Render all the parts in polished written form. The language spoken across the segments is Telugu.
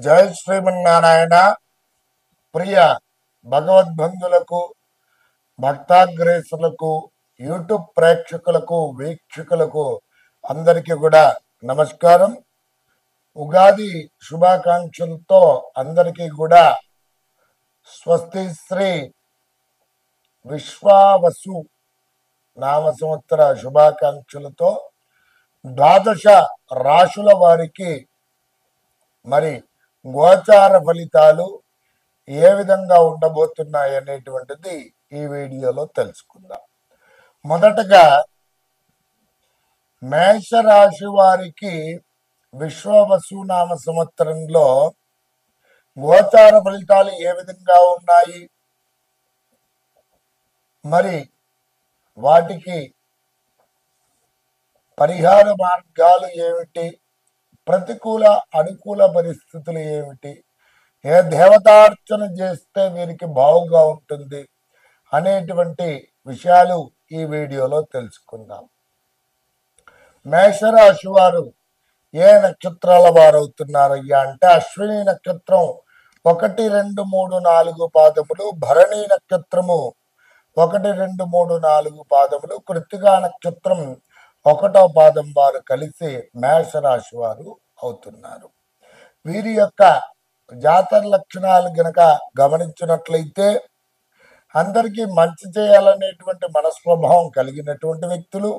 జై శ్రీమన్నారాయణ. ప్రియ భగవద్బంధులకు, భక్తాగ్రేసులకు, యూట్యూబ్ ప్రేక్షకులకు, వీక్షకులకు అందరికీ కూడా నమస్కారం. ఉగాది శుభాకాంక్షలతో అందరికీ కూడా స్వస్తి శ్రీ విశ్వావసు నామ సంవత్సర శుభాకాంక్షలతో ద్వాదశ రాశుల వారికి మరి గోచార ఫలితాలు ఏ విధంగా ఉండబోతున్నాయి అనేటువంటిది ఈ వీడియోలో తెలుసుకుందాం. మొదటగా మేషరాశి వారికి విశ్వవసునామ సంవత్సరంలో గోచార ఫలితాలు ఏ విధంగా ఉన్నాయి, మరి వాటికి పరిహార మార్గాలు ఏమిటి, ప్రతికూల అనుకూల పరిస్థితులు ఏమిటి, ఏ దేవతార్చన చేస్తే వీరికి బాగుగా ఉంటుంది అనేటువంటి విషయాలు ఈ వీడియోలో తెలుసుకుందాం. మేషరాశి వారు ఏ నక్షత్రాల వారు అవుతున్నారయ్యా అంటే అశ్విని నక్షత్రం 1, 2, 3, 4 పాదములు, భరణి నక్షత్రము 1, 2, 3, 4 పాదములు, కృత్తికా నక్షత్రం 1వ పాదం వారు కలిసి మేషరాశి వారు అవుతున్నారు. వీరి యొక్క జాతర లక్షణాలు గనక గమనించినట్లయితే అందరికీ మంచి చేయాలనేటువంటి మనస్వభావం కలిగినటువంటి వ్యక్తులు,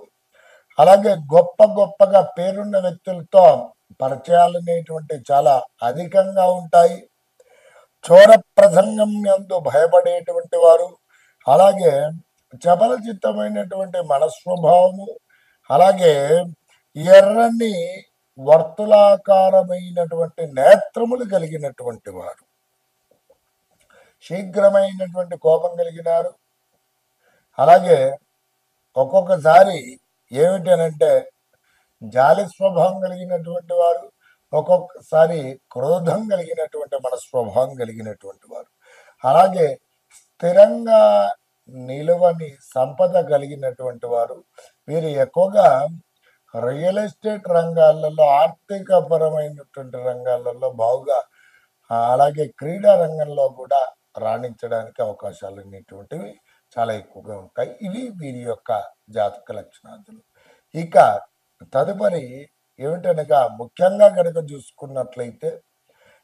అలాగే గొప్పగా పేరున్న వ్యక్తులతో పరిచయాలనేటువంటి చాలా అధికంగా ఉంటాయి. చోర ప్రసంగం యందు భయపడేటువంటి వారు, అలాగే చపలచిత్తమైనటువంటి మనస్వభావము, అలాగే ఎర్రని వర్తులాకారమైనటువంటి నేత్రములు కలిగినటువంటి వారు, శీఘ్రమైనటువంటి కోపం కలిగినారు. అలాగే ఒక్కొక్కసారి ఏమిటనంటే జాలి స్వభావం కలిగినటువంటి వారు, ఒక్కొక్కసారి క్రోధం కలిగినటువంటి మన స్వభావం కలిగినటువంటి వారు, అలాగే స్థిరంగా నిలువని సంపద కలిగినటువంటి వారు. వీరు ఎక్కువగా రియల్ ఎస్టేట్ రంగాలలో, ఆర్థిక పరమైనటువంటి రంగాలలో బాగుగా, అలాగే క్రీడా రంగంలో కూడా రాణించడానికి అవకాశాలు అనేటువంటివి చాలా ఎక్కువగా ఉంటాయి. ఇవి వీరి యొక్క జాతక లక్షణాలు. ఇక తదుపరి ఏమిటనగా ముఖ్యంగా కనుక చూసుకున్నట్లయితే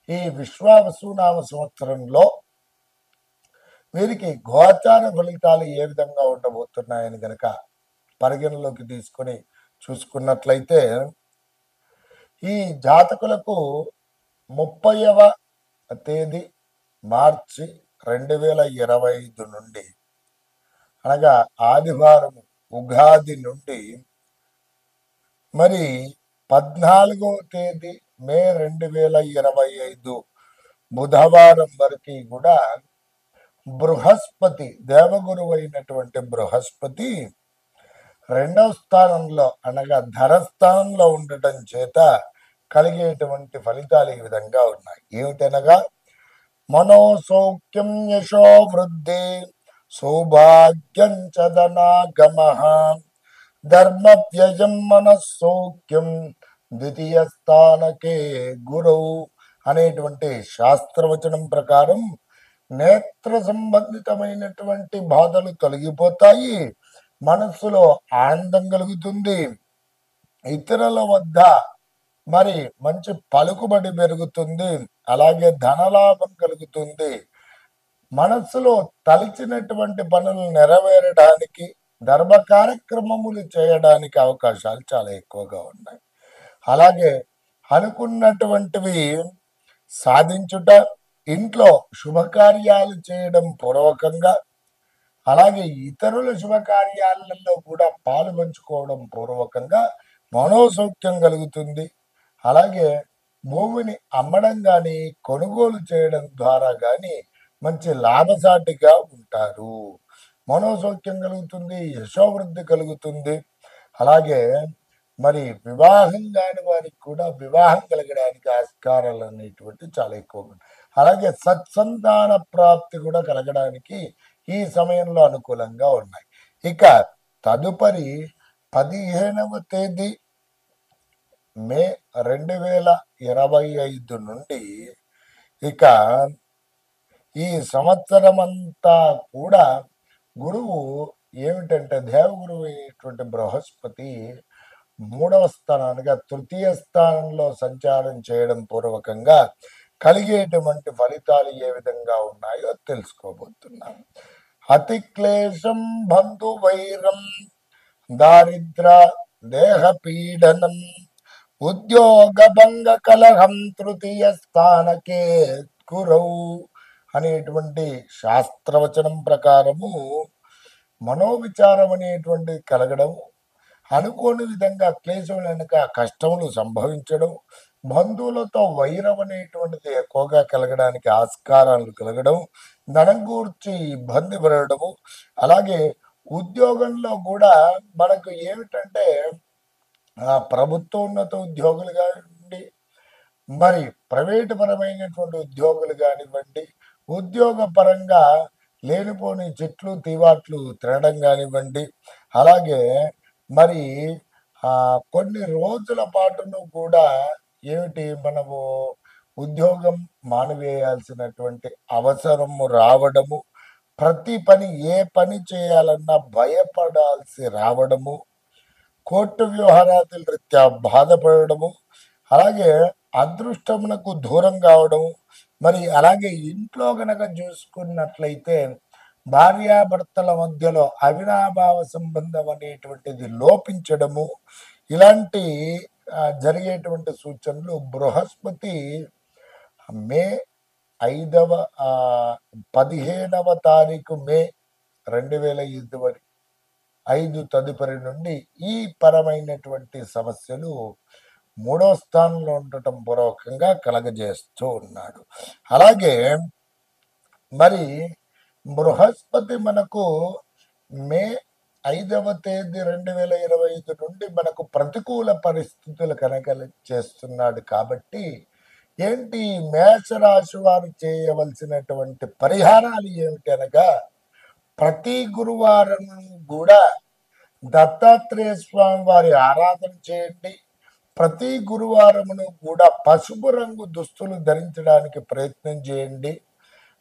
ఈ విశ్వావసునామ సంవత్సరంలో వీరికి గోచార ఫలితాలు ఏ విధంగా ఉండబోతున్నాయని గనక పరిగణలోకి తీసుకొని చూసుకున్నట్లయితే ఈ జాతకులకు 30వ తేదీ మార్చి 2025 నుండి, అనగా ఆదివారం ఉగాది నుండి, మరి 14వ తేదీ మే 2025 బుధవారం వరకు కూడా బృహస్పతి, దేవగురువు అయినటువంటి బృహస్పతి 2వ స్థానంలో అనగా ధనస్థానంలో ఉండటం చేత కలిగేటువంటి ఫలితాలు ఈ విధంగా ఉన్నాయి. ఏమిటనగా మనోసౌఖ్యం, యశో వృద్ధి, సౌభాగ్యం చ ధనాగమ, ధర్మ వ్యయం మనస్సౌఖ్యం, ద్వితీయ స్థానకే గురువు అనేటువంటి శాస్త్రవచనం ప్రకారం నేత్ర సంబంధితమైనటువంటి బాధలు తొలగిపోతాయి, మనస్సులో ఆనందం కలుగుతుంది, ఇతరుల వద్ద మరి మంచి పలుకుబడి పెరుగుతుంది, అలాగే ధనలాభం కలుగుతుంది, మనస్సులో తలిచినటువంటి పనులు నెరవేరడానికి, ధర్మ కార్యక్రమములు చేయడానికి అవకాశాలు చాలా ఎక్కువగా ఉన్నాయి. అలాగే అనుకున్నటువంటివి సాధించుట, ఇంట్లో శుభకార్యాలు చేయడం పూర్వకంగా, అలాగే ఇతరుల శుభకార్యాలలో కూడా పాలు పంచుకోవడం పూర్వకంగా మనోసౌఖ్యం కలుగుతుంది. అలాగే భూమిని అమ్మడం కానీ కొనుగోలు చేయడం ద్వారా కానీ మంచి లాభసాటిగా ఉంటారు, మనోసౌఖ్యం కలుగుతుంది, యశోవృద్ధి కలుగుతుంది. అలాగే మరి వివాహం కాని వారికి కూడా వివాహం కలగడానికి ఆస్కారాలు అనేటువంటి చాలా ఎక్కువగా ఉన్నాయి. అలాగే సత్సంతాన ప్రాప్తి కూడా కలగడానికి ఈ సమయంలో అనుకూలంగా ఉన్నాయి. ఇక తదుపరి 15వ తేదీ మే 2025 నుండి ఇక ఈ సంవత్సరమంతా కూడా గురువు ఏమిటంటే దేవగురువు అయినటువంటి బృహస్పతి మూడవ స్థానానికి తృతీయ స్థానంలో సంచారం చేయడం పూర్వకంగా కలిగేటువంటి ఫలితాలు ఏ విధంగా ఉన్నాయో తెలుసుకోబోతున్నాం. అతి క్లేశం బంధు వైరం దారిద్ర దేహ పీడనం ఉద్యోగ భంగ కలహం తృతీయ స్థానకే గురౌ అనేటువంటి శాస్త్రవచనం ప్రకారము మనోవిచారం అనేటువంటి కలగడం, అనుకోని విధంగా క్లేశం వెనుక కష్టములు సంభవించడం, బంధువులతో వైరం అనేటువంటిది ఎక్కువగా కలగడానికి ఆస్కారాలు కలగడం, ధనం గూర్చి ఇబ్బంది పడడము, అలాగే ఉద్యోగంలో కూడా మనకు ఏమిటంటే ప్రభుత్వోన్నత ఉద్యోగులు కానివ్వండి, మరి ప్రైవేటు పరమైనటువంటి ఉద్యోగులు కానివ్వండి, ఉద్యోగ పరంగా లేనిపోని చెట్లు తీవాట్లు తినడం కానివ్వండి, అలాగే మరి కొన్ని రోజుల పాటును కూడా ఏమిటి మనము ఉద్యోగం మానివేయాల్సినటువంటి అవసరము రావడము, ప్రతి పని ఏ పని చేయాలన్నా భయపడాల్సి రావడము, కోర్టు వ్యవహారాల రీత్యా బాధపడము, అలాగే అదృష్టమునకు దూరం కావడము, మరి అలాగే ఇంట్లో గనక చూసుకున్నట్లయితే భార్యాభర్తల మధ్యలో అవినాభావ సంబంధం అనేటువంటిది లోపించడము, ఇలాంటి జరిగేటువంటి సూచనలు బృహస్పతి మే 15వ తారీఖు మే 2025 తదుపరి నుండి ఈ పరమైనటువంటి సమస్యలు మూడవ స్థానంలో ఉండటం పూర్వకంగా కలగజేస్తూ ఉన్నాడు. అలాగే మరి బృహస్పతి మనకు మే 5వ తేదీ 2025 నుండి మనకు ప్రతికూల పరిస్థితులు కనుక చేస్తున్నాడు. కాబట్టి ఏంటి మేషరాశి వారు చేయవలసినటువంటి పరిహారాలు ఏమిటి అనగా, ప్రతి గురువారం కూడా దత్తాత్రేయ స్వామి వారి ఆరాధన చేయండి. ప్రతి గురువారమును కూడా పసుపు రంగు దుస్తులు ధరించడానికి ప్రయత్నం చేయండి.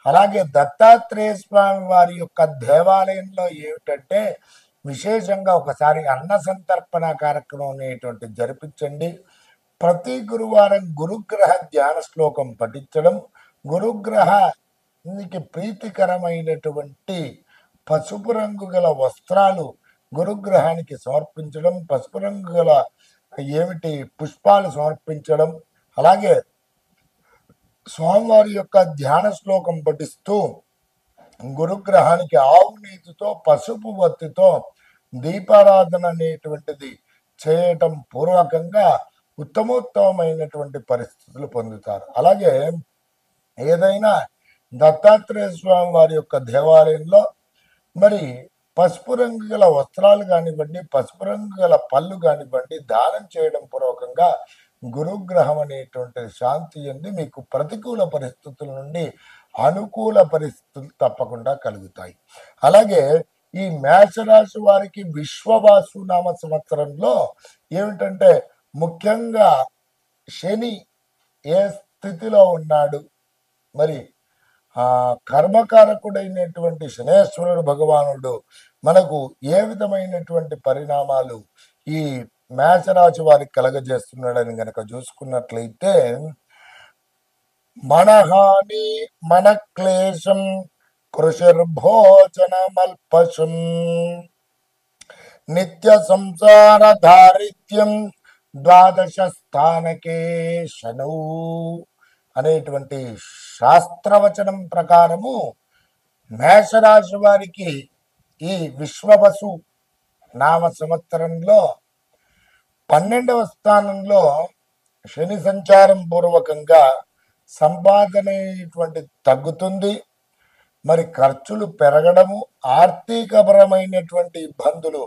అలాగే దత్తాత్రేయ స్వామి వారి యొక్క దేవాలయంలో ఏమిటంటే విశేషంగా ఒకసారి అన్న సంతర్పణ కార్యక్రమం అనేటువంటి జరిపించండి. ప్రతి గురువారం గురుగ్రహ ధ్యాన శ్లోకం పఠించడం, గురుగ్రహానికి ప్రీతికరమైనటువంటి పసుపు రంగు గల వస్త్రాలు గురుగ్రహానికి సమర్పించడం, పసుపు రంగు గల ఏమిటి పుష్పాలు సమర్పించడం, అలాగే స్వామివారి యొక్క ధ్యాన శ్లోకం పఠిస్తూ గురుగ్రహానికి ఆవు నీతితో పసుపు వత్తితో దీపారాధన అనేటువంటిది చేయటం పూర్వకంగా ఉత్తమోత్తమైనటువంటి పరిస్థితులు పొందుతారు. అలాగే ఏదైనా దత్తాత్రేయ స్వామి వారి యొక్క దేవాలయంలో మరి పసుపు రంగు గల వస్త్రాలు కానివ్వండి, పసుపు రంగు గల పళ్ళు కానివ్వండి దానం చేయడం పూర్వకంగా గురుగ్రహం అనేటువంటిది శాంతి చెంది మీకు ప్రతికూల పరిస్థితుల నుండి అనుకూల పరిస్థితులు తప్పకుండా కలుగుతాయి. అలాగే ఈ మేషరాశి వారికి విశ్వవాసు నామ సంవత్సరంలో ఏమిటంటే ముఖ్యంగా శని ఏ స్థితిలో ఉన్నాడు, మరి కర్మకారకుడైనటువంటి శనేశ్వరుడు భగవానుడు మనకు ఏ విధమైనటువంటి పరిణామాలు ఈ మేషరాశి వారికి కలగజేస్తున్నాడని గనక చూసుకున్నట్లయితే, మనహాని మన క్లేశం కృషిర్భోజనమల్పశం నిత్య సంసార దారిద్ర్యం ద్వాదశ స్థానకే శనౌ అనేటువంటి శాస్త్రవచనం ప్రకారము మేషరాశి వారికి ఈ విశ్వవసు నామ సంవత్సరంలో 12వ స్థానంలో శని సంచారం పూర్వకంగా సంపాదన తగ్గుతుంది, మరి ఖర్చులు పెరగడము, ఆర్థికపరమైనటువంటి ఇబ్బందులు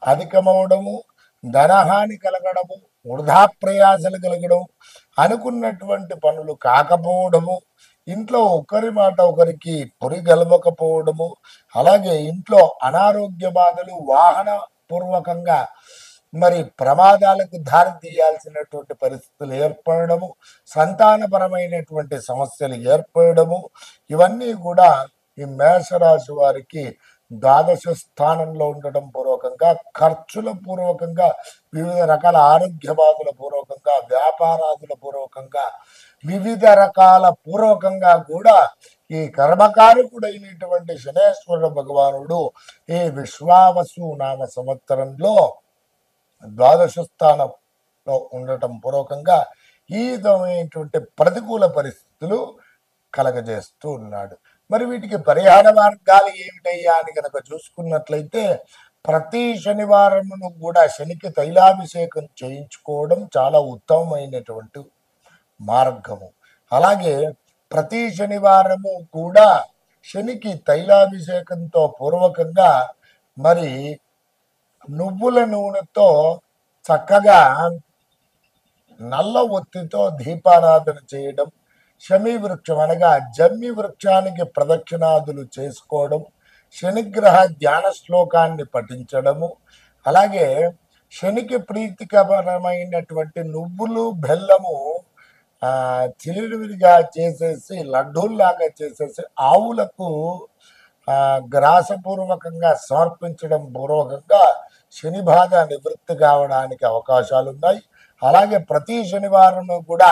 అధికమవడము, ధనహాని కలగడము, వృధా ప్రయాసలు కలగడం, అనుకున్నటువంటి పనులు కాకపోవడము, ఇంట్లో ఒకరి మాట ఒకరికి పొరిగలవకపోవడము, అలాగే ఇంట్లో అనారోగ్య బాధలు, వాహన పూర్వకంగా మరి ప్రమాదాలకు దారి తీయాల్సినటువంటి పరిస్థితులు ఏర్పడము, సంతానపరమైనటువంటి సమస్యలు ఏర్పడము, ఇవన్నీ కూడా ఈ మేషరాశి వారికి ద్వాదశ స్థానంలో ఉండటం పూర్వకంగా, ఖర్చుల పూర్వకంగా, వివిధ రకాల ఆరోగ్య బాధల పూర్వకంగా, వ్యాపారాదుల పూర్వకంగా, వివిధ రకాల పూర్వకంగా కూడా ఈ కర్మకారకుడైనటువంటి శనేశ్వర భగవానుడు ఈ విశ్వావసు నామ సంవత్సరంలో ద్వాదశ స్థానంలో ఉండటం పూర్వకంగా ఈ విధమైనటువంటి ప్రతికూల పరిస్థితులు కలగజేస్తూ ఉన్నాడు. మరి వీటికి పరిహార మార్గాలు ఏమిటయ్యా అని కనుక చూసుకున్నట్లయితే ప్రతి శనివారమును కూడా శనికి తైలాభిషేకం చేయించుకోవడం చాలా ఉత్తమమైనటువంటి మార్గము. అలాగే ప్రతి శనివారము కూడా శనికి తైలాభిషేకంతో పూర్వకంగా మరి నువ్వుల నూనెతో చక్కగా నల్ల ఒత్తితో దీపారాధన చేయడం, శమీ వృక్షం అనగా జమ్మి వృక్షానికి ప్రదక్షిణాదులు చేసుకోవడం, శనిగ్రహ ధ్యాన శ్లోకాన్ని పఠించడము, అలాగే శనికి ప్రీతికరమైనటువంటి నువ్వులు బెల్లము చిలివిడిగా చేసేసి లడ్డూల్లాగా చేసేసి ఆవులకు గ్రాసపూర్వకంగా సమర్పించడం పూర్వకంగా శని బాధ నివృత్తి కావడానికి అవకాశాలు ఉన్నాయి. అలాగే ప్రతి శనివారం కూడా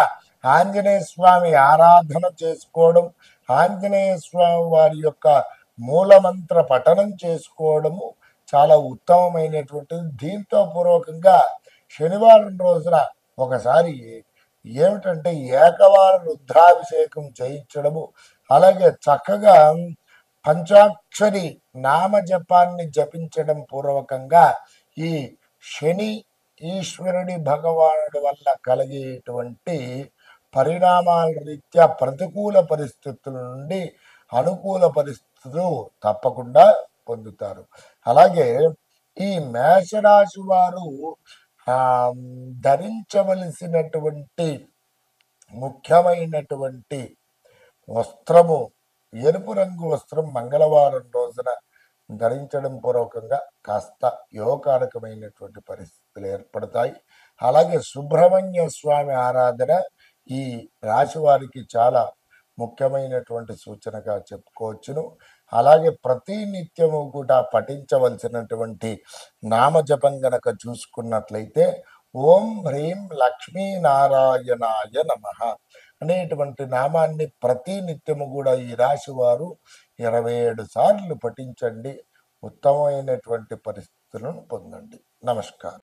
ఆంజనేయ స్వామి ఆరాధన చేసుకోవడం, ఆంజనేయ స్వామి వారి యొక్క మూలమంత్ర పఠనం చేసుకోవడము చాలా ఉత్తమమైనటువంటిది. దీంతో పూర్వకంగా శనివారం రోజున ఒకసారి ఏమిటంటే ఏకవార రుద్రాభిషేకం చేయించడము, అలాగే చక్కగా పంచాక్షరి నామజపాన్ని జపించడం పూర్వకంగా ఈ శని ఈశ్వరుడి భగవానుడి వల్ల కలిగేటువంటి పరిణామాల రీత్యా ప్రతికూల పరిస్థితుల నుండి అనుకూల పరిస్థితులు తప్పకుండా పొందుతారు. అలాగే ఈ మేషరాశి వారు ధరించవలసినటువంటి ముఖ్యమైనటువంటి వస్త్రము ఎరుపు రంగు వస్త్రం మంగళవారం రోజున ధరించడం పూర్వకంగా కాస్త యోగకారకమైనటువంటి పరిస్థితులు ఏర్పడతాయి. అలాగే సుబ్రహ్మణ్య స్వామి ఆరాధన ఈ రాశి వారికి చాలా ముఖ్యమైనటువంటి సూచనగా చెప్పుకోవచ్చును. అలాగే ప్రతి నిత్యము కూడా పఠించవలసినటువంటి నామజపం గనక చూసుకున్నట్లయితే ఓం హ్రీం లక్ష్మీనారాయణాయ నమః అనేటువంటి నామాన్ని ప్రతి నిత్యము కూడా ఈ రాశి వారు 27 సార్లు పఠించండి. ఉత్తమమైనటువంటి పరిస్థితులను పొందండి. నమస్కారం.